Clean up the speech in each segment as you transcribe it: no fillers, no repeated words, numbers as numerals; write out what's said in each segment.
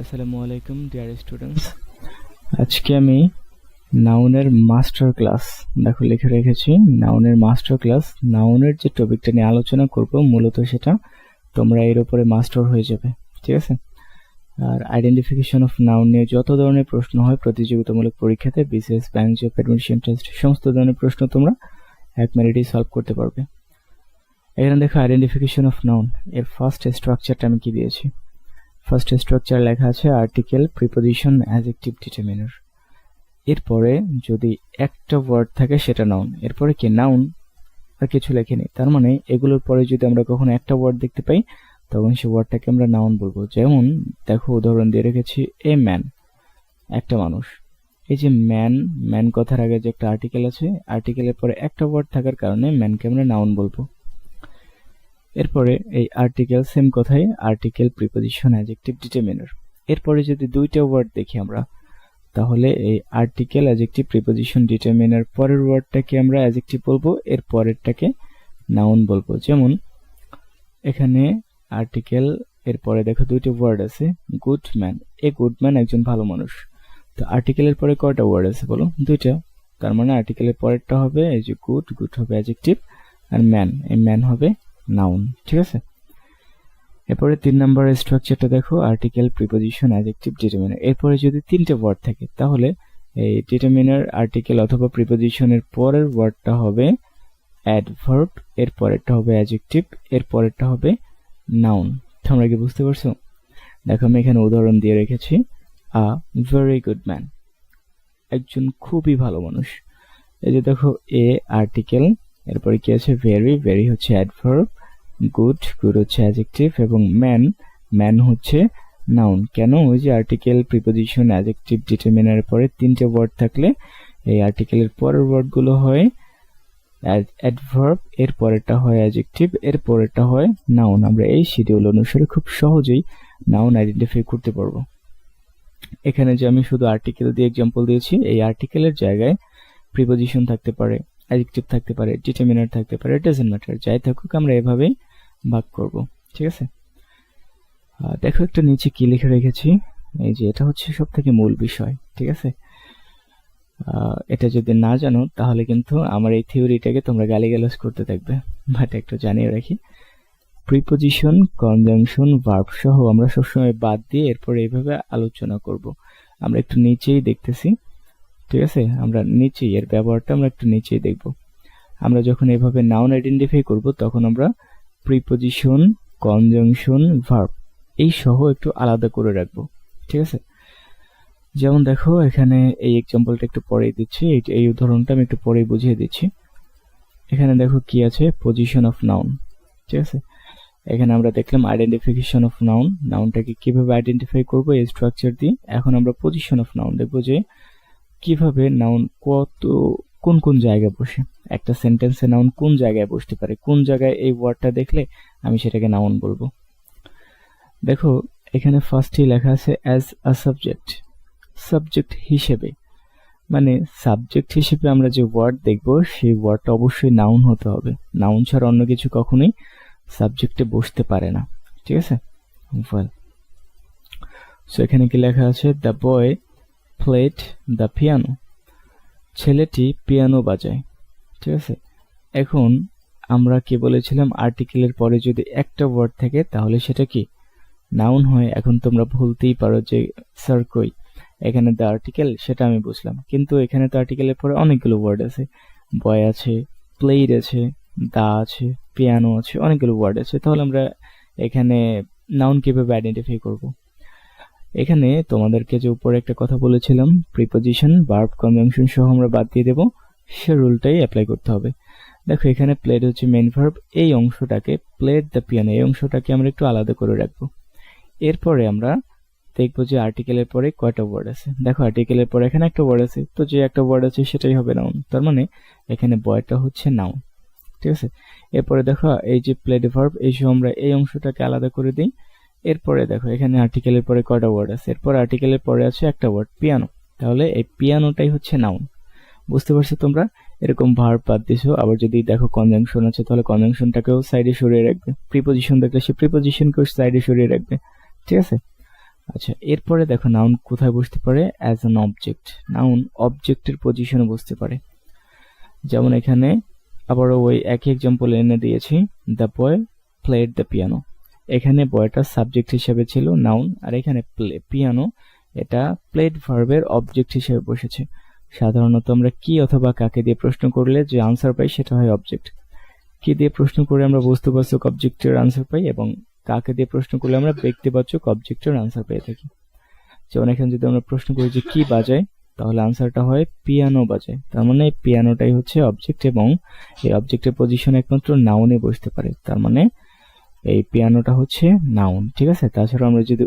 আসসালামু আলাইকুম dear students. আজকে আমি নাউনের মাস্টার ক্লাস লিখে রেখেছি। নাউনের মাস্টার ক্লাস, নাউনের যে টপিকটা নিয়ে আলোচনা করব মূলত সেটা তোমরা এর উপরে মাস্টার হয়ে যাবে, ঠিক আছে? আর আইডেন্টিফিকেশন অফ নাউন নিয়ে যত ধরনের প্রশ্ন হয় প্রতিযোগিতামূলক পরীক্ষাতে, BCS, bank job, admission test, সমস্ত ধরনের প্রশ্ন তোমরা 1 মিনিটেই সলভ করতে পারবে। এখানে দেখো আইডেন্টিফিকেশন অফ নাউন এর ফার্স্ট স্ট্রাকচারটা আমি কি দিয়েছি। ফার্স্ট স্ট্রাকচার লেখা আছে আর্টিকেল, প্রিপোজিশন, অ্যাডজেক্টিভ, ডিটারমিনার। এরপরে যদি একটা ওয়ার্ড থাকে সেটা নাউন, এরপরে কি নাউন আর কিছু লেখেনি, তার মানে এগুলোর পরে যদি আমরা কখনো একটা ওয়ার্ড দেখতে পাই তখন সেই ওয়ার্ডটাকে আমরা নাউন বলবো। যেমন দেখো উদাহরণ দিয়ে রেখেছি এ ম্যান, একটা মানুষ। এই যে ম্যান, ম্যান কথার আগে যে একটা আর্টিকেল আছে, আর্টিকেলের পরে একটা ওয়ার্ড থাকার কারণে ম্যানকে আমরা নাউন বলবো। এরপরে এই আর্টিকেল, সেম কথাই আর্টিকেল, প্রিপোজিশন, অ্যাডজেক্টিভ, ডিটারমিনার। এরপরে যদি দুইটা ওয়ার্ড দেখি আমরা, তাহলে এই আর্টিকেল, অ্যাডজেক্টিভ, প্রিপোজিশন, ডিটারমিনার পরের ওয়ার্ডটাকে আমরা অ্যাডজেক্টিভ বলবো, এর পরেরটাকে নাউন বলবো। যেমন এখানে আর্টিকেল, এরপরে দেখো দুইটা ওয়ার্ড আছে, good man. A good man, একজন ভালো মানুষ। তো আর্টিকেলের পরে কয়টা ওয়ার্ড আছে বলো? দুইটা। তার মানে আর্টিকেলের পরেরটা হবে এই যে গুড, গুড হবে অ্যাডজেক্টিভ, আর ম্যান, এই ম্যান হবে নাউন, ঠিক আছে? এরপরে 3 নম্বর স্ট্রাকচারটা দেখো আর্টিকেল, প্রিপোজিশন, অ্যাডজেক্টিভ, ডিটারমিনার। এরপরে যদি তিনটে ওয়ার্ড থাকে তাহলে এই ডিটারমিনার, আর্টিকেল অথবা প্রিপোজিশনের পরের ওয়ার্ডটা হবে অ্যাডভার্ব, এর পরেরটা হবে অ্যাডজেক্টিভ, এর পরেরটা হবে নাউন। তোমরা কি বুঝতে পারছো? দেখো আমি এখানে উদাহরণ দিয়ে রেখেছি আ ভেরি গুড ম্যান, একজন খুবই ভালো মানুষ। এই যে দেখো এ আর্টিকেল, এরপরে কি আছে ভেরি, ভেরি হচ্ছে অ্যাডভার্ব, গুড, গুড হচ্ছে অ্যাডজেক্টিভ, এবং ম্যান, ম্যান হচ্ছে নাউন। কেন? ওই যে আর্টিকেল, প্রিপোজিশন, অ্যাডজেক্টিভ, ডিটারমিনারের পরে তিনটে ওয়ার্ড থাকলে এই আর্টিকেলের পরের ওয়ার্ডগুলো হয় অ্যাডভার্ব, এর পরেরটা হয় অ্যাডজেক্টিভ, এর পরেরটা হয় নাউন। আমরা এই শিডিউল অনুসারে খুব সহজেই নাউন আইডেন্টিফাই করতে পারবো। এখানে যে আমি শুধু আর্টিকেল দিয়ে এক্সাম্পল দিয়েছি, এই আর্টিকেলের জায়গায় প্রিপোজিশন থাকতে পারে, অ্যাডজেক্টিভ থাকতে পারে, ডিটারমিনার থাকতে পারে, ইট ডাজন্ট ম্যাটার, যাই থাকুক আমরা এভাবেই ভাগ করব, ঠিক আছে? দেখো একটা নিচে কি লিখে রেখেছি, এই যে এটা হচ্ছে সবথেকে মূল বিষয়, ঠিক আছে? এটা যদি না জানো তাহলে কিন্তু আমার এই থিওরিটাকে তোমরা গালিগালাজ করতে থাকবে, বাট একটু জানিয়ে রাখি, প্রিপোজিশন, কনজাংশন, ভার্ব সহ আমরা সবসময় বাদ দিয়ে এরপর এইভাবে আলোচনা করব। আমরা একটু নিচেই দেখতেছি, ঠিক আছে? আমরা নিচেই এর ব্যবহারটা আমরা একটু নিচেই দেখব। আমরা যখন এভাবে নাউন আইডেন্টিফাই করব তখন আমরা প্রিপোজিশন, কনজাংশন, ভার্ব এই সহ একটু আলাদা করে রাখবো, ঠিক আছে? যেমন দেখো এখানে এই এক্সাম্পলটা একটু পরেই দিচ্ছি, এই উদাহরণটা আমি একটু পরেই বুঝিয়ে দিচ্ছি। এখানে দেখো কি আছে, পজিশন অফ নাউন, ঠিক আছে? এখানে আমরা দেখলাম আইডেন্টিফিকেশন অফ নাউন, নাউনটাকে কিভাবে আইডেন্টিফাই করব এই স্ট্রাকচার দিয়ে। এখন আমরা পজিশন অফ নাউন দেখবো, যে কিভাবে নাউন কোন কোন জায়গায় বসে, একটা সেন্টেন্সে নাউন কোন জায়গায় বসতে পারে, কোন জায়গায় এই ওয়ার্ডটা দেখলে আমি সেটাকে নাউন বলবো। দেখো এখানে ফার্স্টেই লেখা আছে অ্যাজ আ সাবজেক্ট, সাবজেক্ট হিসেবে, মানে সাবজেক্ট হিসেবে আমরা যে ওয়ার্ড দেখব সেই ওয়ার্ডটা অবশ্যই নাউন হতে হবে। নাউন ছাড়া অন্য কিছু কখনোই সাবজেক্টে বসতে পারে না, ঠিক আছে? ওয়েল, সো এখানে কি লেখা আছে, the boy played the piano, ছেলেটি পিয়ানো বাজায়, ঠিক আছে? এখন আমরা কি বলেছিলাম, আর্টিকেলের পরে যদি একটা ওয়ার্ড থাকে তাহলে সেটা কি নাউন হয়। এখন তোমরা বলতেই পারো যে স্যার কই, এখানে দ্য আর্টিকেল, সেটা আমি বুঝলাম, কিন্তু এখানে তো আর্টিকেলের পরে অনেকগুলো ওয়ার্ড আছে, বয় আছে, প্লেড আছে, দা আছে, পিয়ানো আছে, অনেকগুলো ওয়ার্ড আছে, তাহলে আমরা এখানে নাউন কিভাবে আইডেন্টিফাই করব? এখানে তোমাদেরকে যে উপরে একটা কথা বলেছিলাম, প্রিপোজিশন, ভার্ব, কনজাংশন সহ আমরা বাদ দিয়ে দেব, সে রুলটাই অ্যাপ্লাই করতে হবে। দেখো এখানে প্লেড হচ্ছে মেইন ভার্ব, এই অংশটাকে, প্লেড দ্য পিয়ানো, এই অংশটাকে আমরা একটু আলাদা করে রাখবো। এরপরে আমরা দেখবো যে আর্টিকেলের পরে কয়টা ওয়ার্ড আছে। দেখো আর্টিকেলের পরে এখানে একটা ওয়ার্ড আছে, তো যে একটা ওয়ার্ড আছে সেটাই হবে নাউন, তার মানে এখানে বয়টা হচ্ছে নাউন, ঠিক আছে? এরপরে দেখো এই যে প্লেড ভার্ব, এই সব আমরা এই অংশটাকে আলাদা করে দিই। এরপরে দেখো এখানে আর্টিকেলের পরে কয়টা ওয়ার্ড আছে, এরপর আর্টিকেলের পরে আছে একটা ওয়ার্ড পিয়ানো, তাহলে এই পিয়ানোটাই হচ্ছে নাউন। বুঝতে পারছো তোমরা? এরকম ভার্ব বাদ দিছো। আবার যদি দেখো কনজাংশন আছে তাহলে কনজাংশনটাকেও সাইডে সরিয়ে রাখবে, প্রিপোজিশন দেখলে সে প্রিপোজিশনকেও সাইডে সরিয়ে রাখবে, ঠিক আছে? আচ্ছা, এরপরে দেখো নাউন কোথায় বসতে পারে, অ্যাজ অ্যান অবজেক্ট। নাউন অবজেক্টের পজিশনে বসতে পারে। যেমন এখানে আবারও ওই একই এক্সাম্পল এনে দিয়েছি, the boy played the piano. এখানে বয়টা সাবজেক্ট হিসেবে ছিল নাউন, আর এখানে পিয়ানো এটা প্লেড ভার্বের অবজেক্ট হিসেবে বসেছে। সাধারণত আমরা কি অথবা কাকে দিয়ে প্রশ্ন করলে যে আনসার পাই সেটা হয় অবজেক্ট। কি দিয়ে প্রশ্ন করে আমরা বস্তুবাচক অবজেক্টের আনসার পাই, এবং কাকে দিয়ে প্রশ্ন করলে আমরা ব্যক্তিবাচক অবজেক্টের আনসার পেয়ে থাকি। যেমন এখানে যদি আমরা প্রশ্ন করি যে কি বাজায়, তাহলে আনসারটা হয় পিয়ানো বাজায়। তার মানে এই পিয়ানোটাই হচ্ছে অবজেক্ট, এবং এই অবজেক্টের পজিশনে একমাত্র নাউনে বসতে পারে। তার মানে এই পিয়ানোটা হচ্ছে নাউন, ঠিক আছে। তাছাড়া আমরা যদি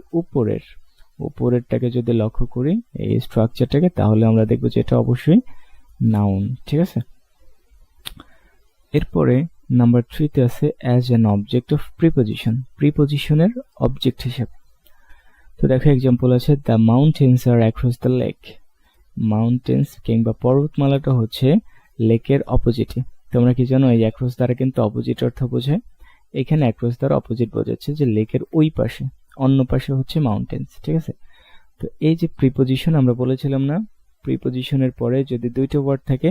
উপরেরটাকে যদি লক্ষ্য করি, এই স্ট্রাকচারটাকে, তাহলে আমরা দেখবো যে এটা অবশ্যই নাউন, ঠিক আছে। এরপরে নাম্বার 3 তে আছে as an object of preposition, প্রিপজিশনের অবজেক্ট হিসেবে। তো দেখো এক্সাম্পল আছে, the mountains are across the lake. Mountains কিংবা পর্বতমালাটা হচ্ছে লেকের অপোজিটে। তোমরা কি জানো, এই অ্যাক্রস দ্বারা কিন্তু অপোজিট অর্থ বোঝায়। এখানে অ্যাক্রস দ্বারা অপোজিট বোঝাচ্ছে যে লেকের ওই পাশে, অন্য পাশে হচ্ছে মাউন্টেন্স, ঠিক আছে। তো এই যে প্রিপজিশন আমরা বলেছিলাম না, প্রিপজিশনের পরে যদি দুইটা ওয়ার্ড থাকে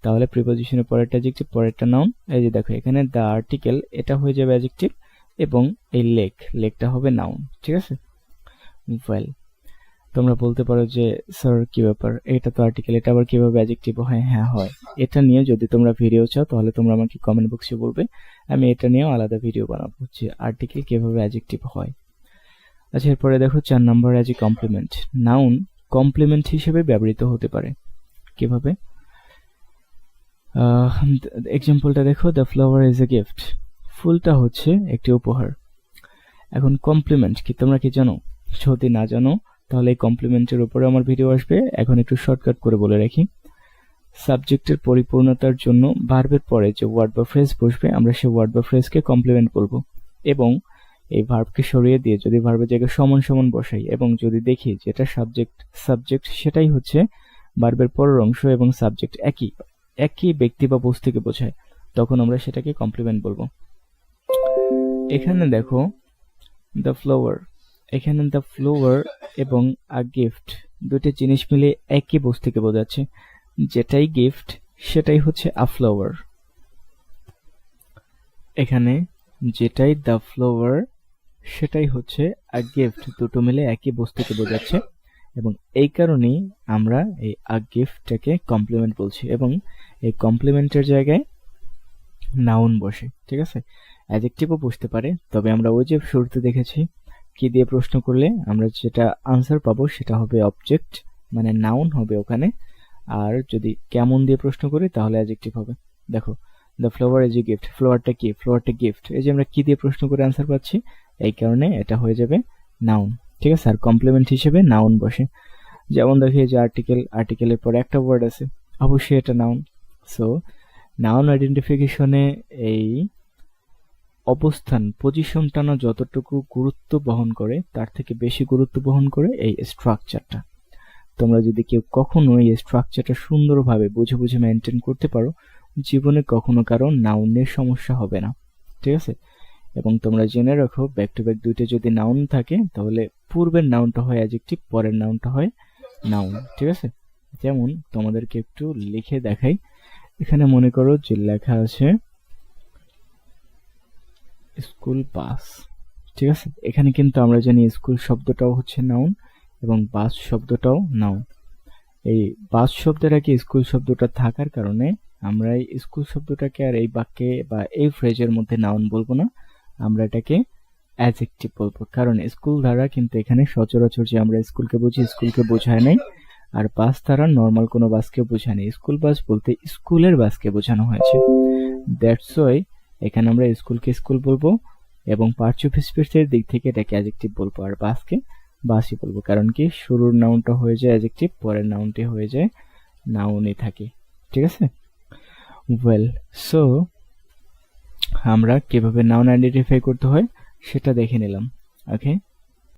তাহলে প্রিপজিশনের পরেরটা অ্যাডজেক্টিভ, পরেরটা নাউন। এই যে দেখো এখানে দ্য আর্টিকেল এটা হয়ে যাবে অ্যাডজেক্টিভ, এবং এই লেকটা হবে নাউন, ঠিক আছে। ওয়েল, তোমরা বলতে পারো যে স্যার কি ব্যাপার, এটা তো আর্টিকেল, এটা আবার কিভাবে অ্যাডজেক্টিভ হয়? হ্যাঁ হয়। এটা নিয়ে যদি তোমরা ভিডিও চাও তাহলে তোমরা আমাকে কমেন্ট বক্সে বলবে, আমি এটা নিয়েও আলাদা ভিডিও বানাবো যে আর্টিকেল কিভাবে অ্যাডজেক্টিভ হয়। আচ্ছা, এরপরে দেখো 4 নম্বর, as a complement. Noun complement হিসেবে ব্যবহৃত হতে পারে। কিভাবে? এক্সাম্পলটা দেখো, the flower is a gift. ফুলটা হচ্ছে একটি উপহার। এখন কমপ্লিমেন্ট কি তোমরা কি জানো? যদি না জানো তাহলে এই কমপ্লিমেন্টের উপরে আমার ভিডিও আসবে। এখন একটু শর্টকাট করে বলে রাখি, সাবজেক্টের পরিপূর্ণতার জন্য ভার্বের পরে যে ওয়ার্ড বা ফ্রেজ বসবে, আমরা সেই ওয়ার্ড বা ফ্রেজকে কমপ্লিমেন্ট বলবো। এবং এই ভার্বকে সরিয়ে দিয়ে যদি ভার্বের জায়গায় সমান সমান বসাই, এবং যদি দেখি যেটা সাবজেক্ট সেটাই হচ্ছে ভার্বের পরের অংশ, এবং সাবজেক্ট একই ব্যক্তি বা বস্তুকে বোঝায়, তখন আমরা সেটাকে কমপ্লিমেন্ট বলবো। এখানে দেখো দ্য ফ্লাওয়ার, এখানে দ্য ফ্লাওয়ার এবং আ গিফট দুটি জিনিস মিলে একই বস্তুকে বোঝাচ্ছে। যেটাই গিফট সেটাই হচ্ছে আ ফ্লাওয়ার। এখানে যেটাই দ্য ফ্লাওয়ার সেটাই হচ্ছে আ গিফট, দুটো মিলে একই বস্তুকে বোঝাচ্ছে, এবং এই কারণেই আমরা এই আ গিফটটাকে কমপ্লিমেন্ট বলছি, এবং এই কমপ্লিমেন্টের জায়গায় নাউন বসে, ঠিক আছে। অ্যাডজেক্টিভও বসতে পারে, তবে আমরা ওই যে শুরুতে দেখেছি কি দিয়ে প্রশ্ন করলে আমরা যেটা আনসার পাবো সেটা হবে অবজেক্ট, মানে নাউন হবে ওখানে। আর যদি কেমন দিয়ে প্রশ্ন করি তাহলে অ্যাডজেক্টিভ হবে। দেখো, the flower is a gift, ফ্লাওয়ারটা কি? ফ্লাওয়ারটা গিফট। এই যে আমরা কি দিয়ে প্রশ্ন করে আনসার পাচ্ছি, এই কারণে এটা হয়ে যাবে নাউন, ঠিক আছে। আর কমপ্লিমেন্ট হিসেবে নাউন বসে। যেমন দেখি যে আর্টিকেলের পরে একটা ওয়ার্ড আছে, অবশ্যই এটা নাউন। সো নাউন আইডেন্টিফিকেশনে এই অবস্থান, পজিশনটা না যতটুকু গুরুত্ব বহন করে তার থেকে বেশি গুরুত্ব বহন করে এই স্ট্রাকচারটা। তোমরা যদি কেউ কখনো এই স্ট্রাকচারটা সুন্দরভাবে বুঝে বুঝে মেনটেন করতে পারো, জীবনে কখনো কারো নাউনের সমস্যা হবে না, ঠিক আছে। এবং তোমরা জেনে রাখো, ব্যাক টু ব্যাক দুইটা যদি নাউন থাকে তাহলে পূর্বের নাউনটা হয় অ্যাডজেক্টিভ, পরের নাউনটা হয় নাউন, ঠিক আছে। যেমন তোমাদেরকে একটু লিখে দেখাই। এখানে মনে করো যে লেখা আছে স্কুল বাস, ঠিক আছে। এখানে কিন্তু আমরা জানি স্কুল শব্দটাও হচ্ছে নাউন এবং বাস শব্দটাও নাউন। এই বাস শব্দের আগে স্কুল শব্দটা থাকার কারণে আমরা এই স্কুল শব্দটাকে আর এই বাক্যে বা এই ফ্রেজের মধ্যে নাউন বলবো না, আমরা এটাকে অ্যাডজেক্টিভ বলবো। কারণ স্কুল দ্বারা কিন্তু এখানে সচরাচর যে আমরা স্কুলকে বুঝি, স্কুলকে বোঝায় নাই, আর বাস দ্বারা নর্মাল কোনো বাসকে বোঝায় নাই। স্কুল বাস বলতে স্কুলের বাসকে বোঝানো হয়েছে। দ্যাটস ওয়াই এখানে আমরা স্কুলকে স্কুল বলবো, এবং পার্টিসিপেন্টের দিক থেকে এটাকে অ্যাডজেক্টিভ বলবো, আর বাসকে বাসই বলবো। কারণ কি, শুরুর নাউনটা হয়ে যায় অ্যাডজেক্টিভ, পরের নাউনটি হয়ে যায় নাউনই থাকে, ঠিক আছে। ওয়েল, সো আমরা কিভাবে নাউন আইডেন্টিফাই করতে হয় সেটা দেখে নিলাম। ওকে,